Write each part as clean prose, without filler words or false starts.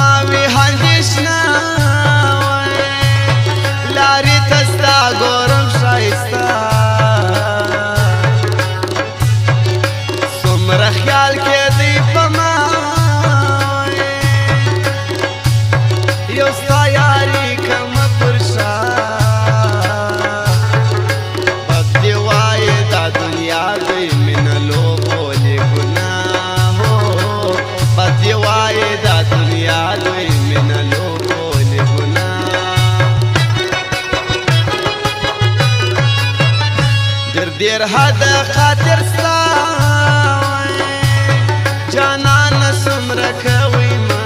زماوی اندیشنا لاری تستا گورم شایستا سمره خیال که دی پا ما یو ستا یاری کم پرشا بد دیوائی دا دنیا دی من لوگو لی گناہو بد دیوائی دا دنیا دی من لوگو لی گناہ دیر حد خاطر ستا جانان سمره کوي ما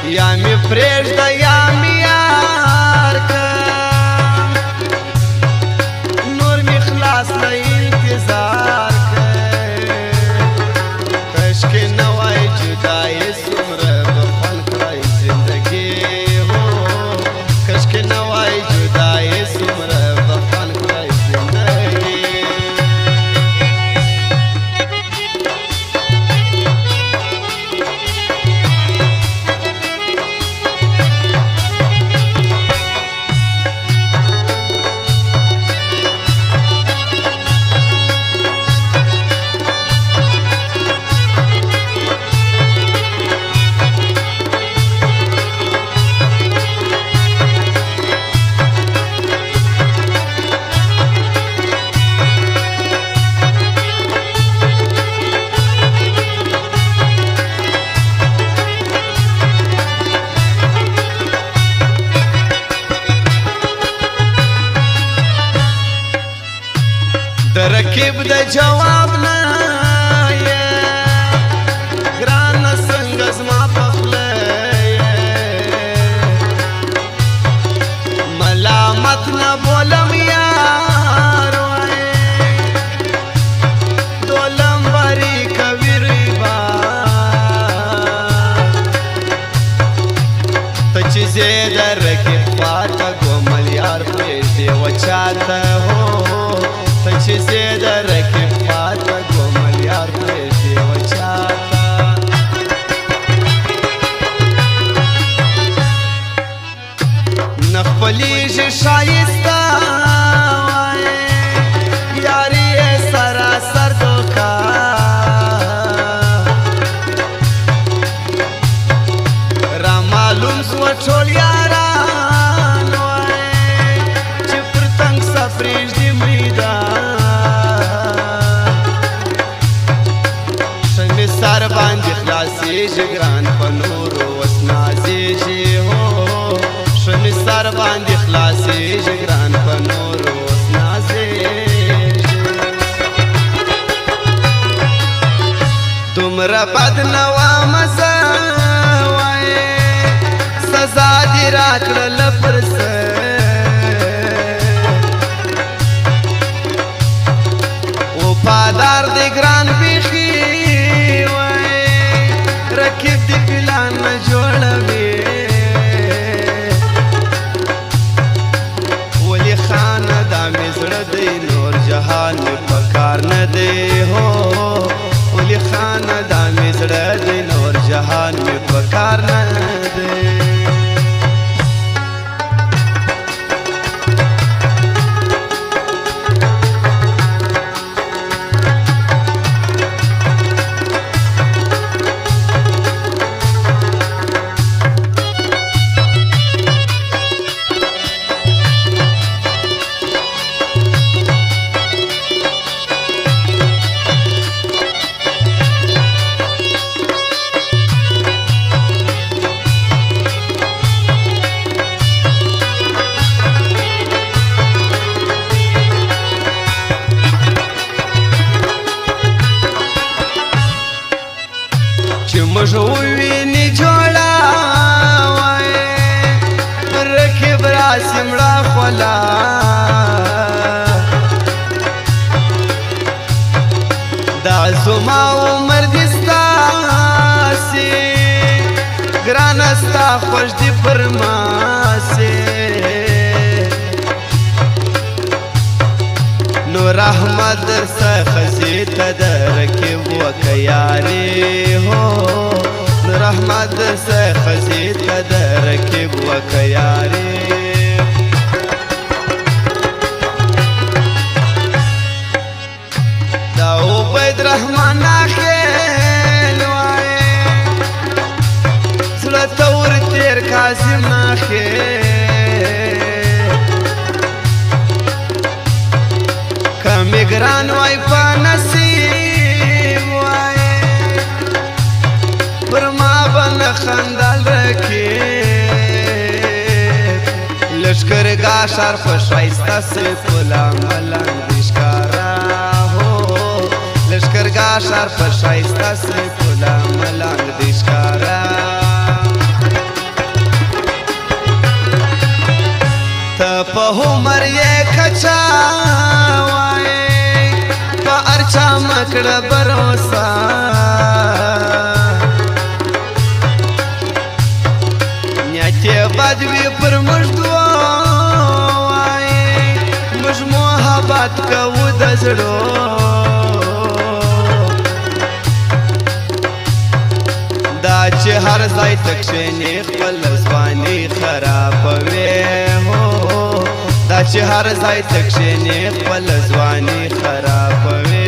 یا می پرېږده یا می یار کړم نور می خلاص له انتظار کړ کشکې نه وای جدایي څومره به خوند کړی زندګي هو کشکې نه وای جدایي څومره به خوند کړی زندګي ترکیب د جواب نه ګران څنګه زما پخله ملامت نه بولم یار وای دولم بری کوي ریبا ته چې زه درکې پاته ګومل یار پرېږدې وچاته هو چې زه درکې پاته ګومل یار پرېږدې وچاته نه خپلېږي ښایسته وایې یاري یې سراسر دوکه رامعلوم سوه ټول یاران وایې چې پر تنګ سه پرېږدي میدان سر باندې خلاصېږي ګران په نورو اوس نازېږي هو شمې سر باندې خلاصېږي ګران په نورو اوس نازېږي دومره بد نه وه مزه وایې سزا دې راکړله پر څه وفادار دې ګران بیخي رکیب دی پلان نه جوړوي ولی خانه دا مې زړه دی نور جهان مې په کار نه دی هو ولی خانه دا مې زړه دی نور جهان مې په کار نه دی موږ وویني جوړه وایې رکیب راسي مړه خوله دا زما عمر دې ستاسې ګرانه ستا خوښ دې پر ماسې نور احمد درڅخه زیته د رکیب وکیاری هو نور احمد سے خزید قدر کی وکیاری دا عبید رحمان ناخیل وائے زړه تور تیر کاظم ناخیل کمی گران وای پا نصیب وای پر ما بن خندل رکیب لشکرگاه شرف شایسته سی پلا ملنگ دشکارا ہو لشکرگاه شرف شایسته سی پلا ملنگ دشکارا تا پا عمر یک کچا ارچا مکڑ بروسا نیتی بدوی پر مجدو آئی مج محبت کو دزڑو دا چه هر زای تکشنی خپل زوانی خراب وی ہو دا چه هر زای تکشنی خپل زوانی خراب وی